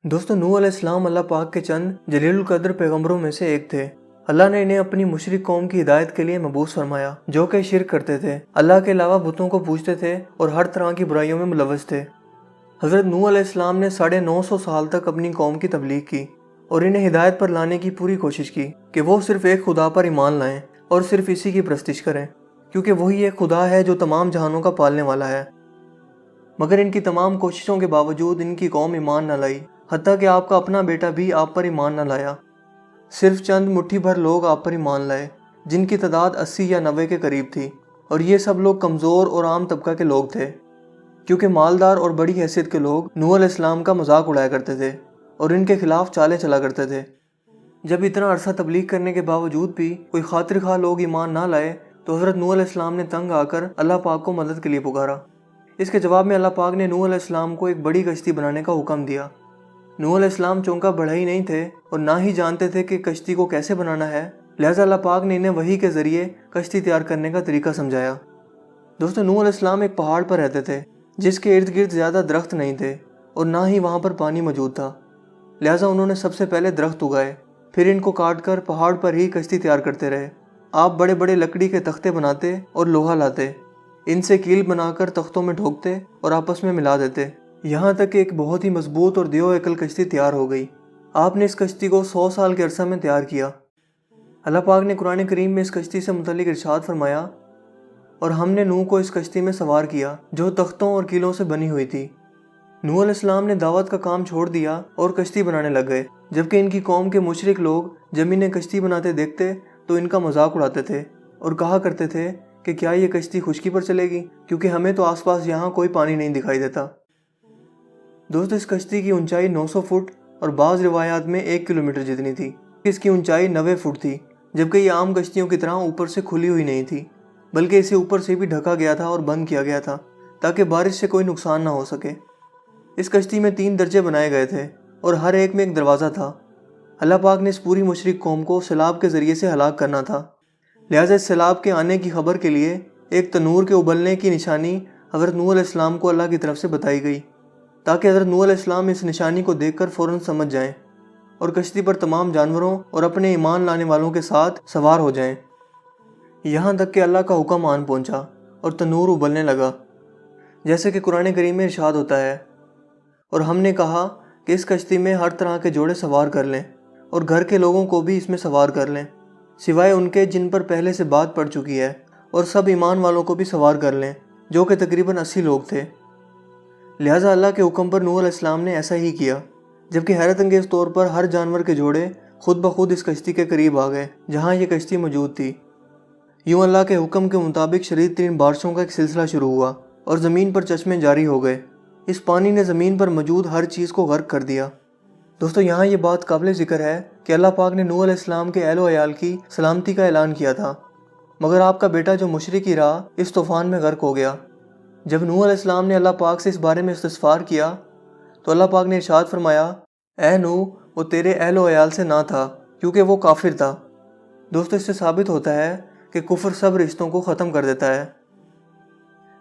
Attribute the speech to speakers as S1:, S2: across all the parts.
S1: दोस्तों, नूह अलैहिस्सलाम अल्लाह पाक के चंद जलीलुल कद्र पैगंबरों में से एक थे। अल्लाह ने इन्हें अपनी मुशरिक कौम की हिदायत के लिए मबूस फरमाया, जो कि शिर्क करते थे, अल्लाह के अलावा बुतों को पूजते थे और हर तरह की बुराइयों में मुलव्वस थे। हज़रत नूह अलैहिस्सलाम ने 950 साल तक अपनी कौम की तबलीग की और इन्हें हिदायत पर लाने की पूरी कोशिश की कि वो सिर्फ एक खुदा पर ईमान लाएं और सिर्फ इसी की प्रस्तिश करें, क्योंकि वही एक खुदा है जो तमाम जहानों का पालने वाला है। मगर इनकी तमाम कोशिशों के बावजूद इनकी कौम ईमान न लाई, हत्ता कि आपका अपना बेटा भी आप पर ईमान न लाया। सिर्फ चंद मुट्ठी भर लोग आप पर ईमान लाए, जिनकी तादाद 80 या 90 के करीब थी, और ये सब लोग कमज़ोर और आम तबका के लोग थे, क्योंकि मालदार और बड़ी हैसियत के लोग नूह अलैहिस्सलाम का मजाक उड़ाया करते थे और इनके खिलाफ चालें चला करते थे। जब इतना अरसा तबलीग करने के बावजूद भी कोई खातिर खा लोग ईमान ना लाए, तो हज़रत नूह अलैहिस्सलाम ने तंग आकर अल्लाह पाक को मदद के लिए पुकारा। इसके जवाब में अल्लाह पाक ने नूह अलैहिस्सलाम को एक बड़ी कश्ती बनाने का हुक्म दिया। नूह अलैहिस्सलाम चौंका बढ़ई नहीं थे और ना ही जानते थे कि कश्ती को कैसे बनाना है, लिहाजा अल्लाह पाक ने इन्हें वही के ज़रिए कश्ती तैयार करने का तरीका समझाया। दोस्तों, नूह अलैहिस्सलाम एक पहाड़ पर रहते थे जिसके इर्द गिर्द ज़्यादा दरख्त नहीं थे और ना ही वहाँ पर पानी मौजूद था। लिहाजा उन्होंने सबसे पहले दरख्त उगाए, फिर इनको काट कर पहाड़ पर ही कश्ती तैयार करते रहे। आप बड़े बड़े लकड़ी के तख्ते बनाते और लोहा लाते, इनसे कील बनाकर तख्तों में ठोकते और आपस में मिला देते, यहाँ तक कि एक बहुत ही मजबूत और दियो एकल कश्ती तैयार हो गई। आपने इस कश्ती को 100 साल के अरसा में तैयार किया। अल्लाह पाक ने कुरान करीम में इस कश्ती से मुतल्लिक इरशाद फरमाया, और हमने नूह को इस कश्ती में सवार किया जो तख्तों और कीलों से बनी हुई थी। नूह अलैहिस्सलाम ने दावत का काम छोड़ दिया और कश्ती बनाने लग गए, जबकि इनकी कौम के मुशरिक लोग जब इन्हें कश्ती बनाते देखते तो इनका मजाक उड़ाते थे और कहा करते थे कि क्या ये कश्ती खुश्की पर चलेगी, क्योंकि हमें तो आसपास यहाँ कोई पानी नहीं दिखाई देता। दोस्तों, इस कश्ती की ऊंचाई 900 फुट और बाज़ रिवायात में 1 किलोमीटर जितनी थी। इसकी ऊंचाई 90 फुट थी, जबकि ये आम कश्तियों की तरह ऊपर से खुली हुई नहीं थी, बल्कि इसे ऊपर से भी ढका गया था और बंद किया गया था ताकि बारिश से कोई नुकसान ना हो सके। इस कश्ती में 3 दर्जे बनाए गए थे और हर एक में एक दरवाज़ा था। अल्लाह पाक ने इस पूरी मुशरिक कौम को सैलाब के ज़रिए से हलाक करना था, लिहाजा इस सैलाब के आने की खबर के लिए एक तनूर के उबलने की निशानी हज़रत नूह अलैहिस्सलाम को अल्लाह की तरफ से बताई गई, ताकि हज़रत नूह अलैहिस्सलाम इस निशानी को देखकर फ़ौरन समझ जाएं और कश्ती पर तमाम जानवरों और अपने ईमान लाने वालों के साथ सवार हो जाएं। यहाँ तक कि अल्लाह का हुक्म आन पहुँचा और तनूर उबलने लगा, जैसे कि कुरान करीम में इरशाद होता है, और हमने कहा कि इस कश्ती में हर तरह के जोड़े सवार कर लें और घर के लोगों को भी इसमें सवार कर लें, सिवाय उनके जिन पर पहले से बात पड़ चुकी है, और सब ईमान वालों को भी सवार कर लें, जो कि तकरीबन 80 लोग थे। लिहाजा अल्लाह के हुक्म पर नूह अलैहिस्सलाम ने ऐसा ही किया, जबकि हैरत अंगेज़ तौर पर हर जानवर के जोड़े खुद ब खुद इस कश्ती के करीब आ गए जहाँ ये कश्ती मौजूद थी। यूँ अल्लाह के हुक्म के मुताबिक शदीद तरीन बारिशों का एक सिलसिला शुरू हुआ और ज़मीन पर चश्मे जारी हो गए। इस पानी ने ज़मीन पर मौजूद हर चीज़ को गर्क कर दिया। दोस्तों, यहाँ ये बात काबिल ज़िक्र है कि अल्लाह पाक ने नूह अलैहिस्सलाम के अहलो अयाल की सलामती का ऐलान किया था, मगर आपका बेटा जो मुशरिक ही रहा इस तूफ़ान में गर्क हो गया। जब नूह अलैहिस्सलाम ने अल्लाह पाक से इस बारे में इस्तिग़फ़ार किया तो अल्लाह पाक ने इरशाद फरमाया, ए नूह, वो तेरे अहलो अयाल से ना था, क्योंकि वो काफिर था। दोस्तों, इससे साबित होता है कि कुफ्र सब रिश्तों को ख़त्म कर देता है।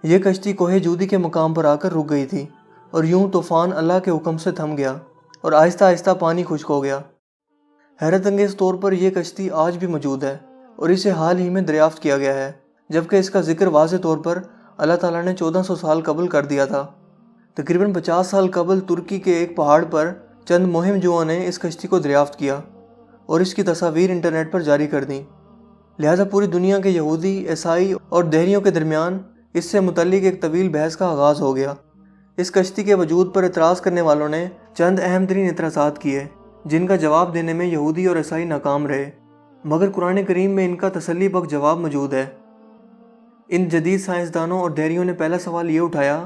S1: ये कश्ती कोहे जूदी के मकाम पर आकर रुक गई थी और यूं तूफ़ान अल्लाह के हुक्म से थम गया और आहिस्ता आहिस्ता पानी खुश्क हो गया। हैरत अंगेज़ तौर पर यह कश्ती आज भी मौजूद है और इसे हाल ही में दरियाफ्त किया गया है, जबकि इसका जिक्र वाज़े तौर पर अल्लाह ताला ने 1400 साल कबल कर दिया था। तकरीबन 50 साल कबल तुर्की के एक पहाड़ पर चंद मुहिमजुओं ने इस कश्ती को दरियाफ्त किया और इसकी तस्वीर इंटरनेट पर जारी कर दी। लिहाजा पूरी दुनिया के यहूदी, ईसाई और देहरियों के दरमियान इससे मुतल्लिक एक तवील बहस का आगाज़ हो गया। इस कश्ती के वजूद पर एतराज़ करने वालों ने चंद अहम तरीन एतराज़ात किए, जिनका जवाब देने में यहूदी और ईसाई नाकाम रहे, मगर कुरान करीम में इनका तसल्ली बख्श जवाब मौजूद है। इन जदीद साइंसदानों और देहरियों ने पहला सवाल ये उठाया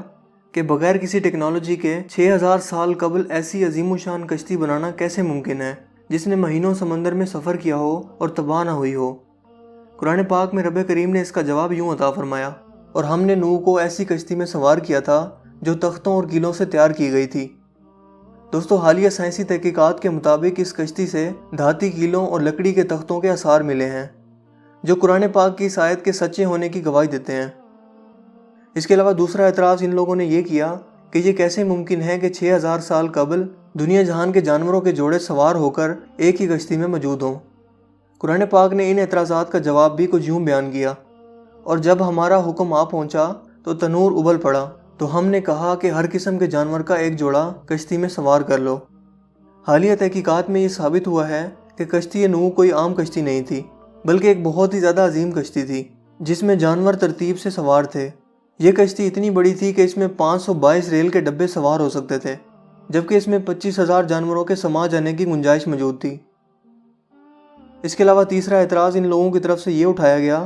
S1: कि बगैर किसी टेक्नोलॉजी के 6000 साल कबल ऐसी अजीमुशान कश्ती बनाना कैसे मुमकिन है जिसने महीनों समंदर में सफ़र किया हो और तबाह ना हुई हो। कुरान पाक में रब करीम ने इसका जवाब यूँ अता फरमाया, और हमने नूह को ऐसी कश्ती में सवार किया था जो तख्तों और कीलों से तैयार की गई थी। दोस्तों, हालिया साइंसी तहकीकात के मुताबिक इस कश्ती से धाती कीलों और लकड़ी के तख्तों के आसार मिले हैं, जो कुरान पाक की इस आयत के सच्चे होने की गवाही देते हैं। इसके अलावा दूसरा एतराज़ इन लोगों ने यह किया कि ये कैसे मुमकिन है कि 6000 साल कबल دنیا جہان کے جانوروں کے جوڑے سوار ہو کر ایک ہی کشتی میں موجود ہوں۔ قرآن پاک نے ان اعتراضات کا جواب بھی کچھ یوں بیان کیا، اور جب ہمارا حکم آ پہنچا تو تنور ابل پڑا، تو ہم نے کہا کہ ہر قسم کے جانور کا ایک جوڑا کشتی میں سوار کر لو۔ حالیہ تحقیقات میں یہ ثابت ہوا ہے کہ کشتی نوح کوئی عام کشتی نہیں تھی، بلکہ ایک بہت ہی زیادہ عظیم کشتی تھی جس میں جانور ترتیب سے سوار تھے۔ یہ کشتی اتنی بڑی تھی کہ اس میں 522 ریل کے ڈبے سوار ہو سکتے تھے، جبکہ اس میں 25,000 جانوروں کے سما جانے کی گنجائش موجود تھی۔ اس کے علاوہ تیسرا اعتراض ان لوگوں کی طرف سے یہ اٹھایا گیا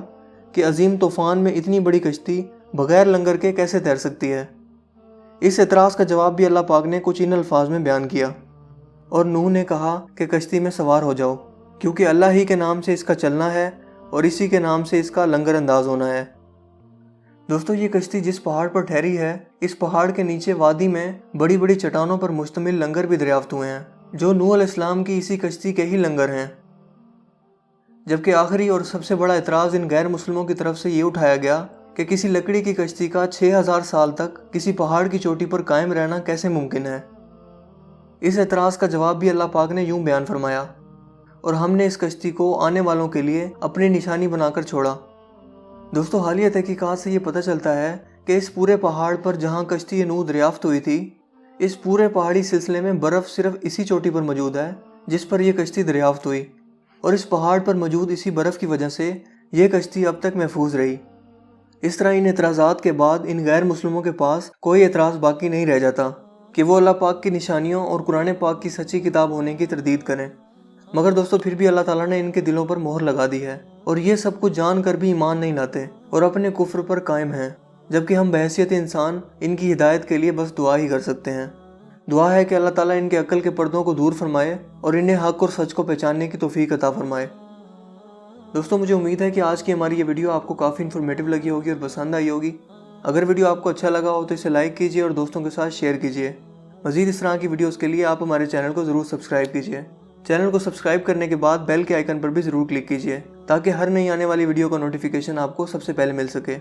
S1: کہ عظیم طوفان میں اتنی بڑی کشتی بغیر لنگر کے کیسے تیر سکتی ہے۔ اس اعتراض کا جواب بھی اللہ پاک نے کچھ ان الفاظ میں بیان کیا، اور نوح نے کہا کہ کشتی میں سوار ہو جاؤ، کیونکہ اللہ ہی کے نام سے اس کا چلنا ہے اور اسی کے نام سے اس کا لنگر انداز ہونا ہے۔ دوستو، یہ کشتی جس پہاڑ پر ٹھہری ہے، اس پہاڑ کے نیچے وادی میں بڑی بڑی چٹانوں پر مشتمل لنگر بھی دریافت ہوئے ہیں، جو نوح علیہ السلام کی اسی کشتی کے ہی لنگر ہیں۔ جبکہ آخری اور سب سے بڑا اعتراض ان غیر مسلموں کی طرف سے یہ اٹھایا گیا کہ کسی لکڑی کی کشتی کا 6000 سال تک کسی پہاڑ کی چوٹی پر قائم رہنا کیسے ممکن ہے۔ اس اعتراض کا جواب بھی اللہ پاک نے یوں بیان فرمایا، اور ہم نے اس کشتی کو آنے والوں کے لیے اپنی نشانی بنا کر چھوڑا۔ دوستو، حالیہ تحقیقات سے یہ پتہ چلتا ہے کہ اس پورے پہاڑ پر جہاں کشتی نوح دریافت ہوئی تھی، اس پورے پہاڑی سلسلے میں برف صرف اسی چوٹی پر موجود ہے جس پر یہ کشتی دریافت ہوئی، اور اس پہاڑ پر موجود اسی برف کی وجہ سے یہ کشتی اب تک محفوظ رہی۔ اس طرح ان اعتراضات کے بعد ان غیر مسلموں کے پاس کوئی اعتراض باقی نہیں رہ جاتا کہ وہ اللہ پاک کی نشانیوں اور قرآن پاک کی سچی کتاب ہونے کی تردید کریں۔ مگر دوستو، پھر بھی اللہ تعالیٰ نے ان کے دلوں پر مہر لگا دی ہے، اور یہ سب کچھ جان کر بھی ایمان نہیں لاتے اور اپنے کفر پر قائم ہیں، جبکہ ہم بحیثیت انسان ان کی ہدایت کے لیے بس دعا ہی کر سکتے ہیں۔ دعا ہے کہ اللہ تعالیٰ ان کے عقل کے پردوں کو دور فرمائے اور انہیں حق اور سچ کو پہچاننے کی توفیق عطا فرمائے۔ دوستو، مجھے امید ہے کہ آج کی ہماری یہ ویڈیو آپ کو کافی انفارمیٹیو لگی ہوگی اور پسند آئی ہوگی۔ اگر ویڈیو آپ کو اچھا لگا ہو تو اسے لائک کیجیے اور دوستوں کے ساتھ شیئر کیجیے۔ مزید اس طرح کی ویڈیوز کے لیے آپ ہمارے چینل کو ضرور سبسکرائب کیجیے۔ چینل کو سبسکرائب کرنے کے بعد بیل کے آئیکن پر بھی ضرور کلک کیجیے تاکہ ہر نئی آنے والی ویڈیو کا نوٹیفیکیشن آپ کو سب سے پہلے مل سکے۔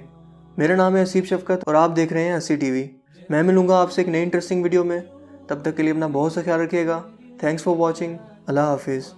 S1: میرا نام ہے اسیب شفقت اور آپ دیکھ رہے ہیں اسی ٹی وی۔ میں ملوں گا آپ سے ایک نئی انٹرسٹنگ ویڈیو میں، تب تک کے لیے اپنا بہت سا خیال رکھیے گا۔ Thanks for watching. اللہ حافظ۔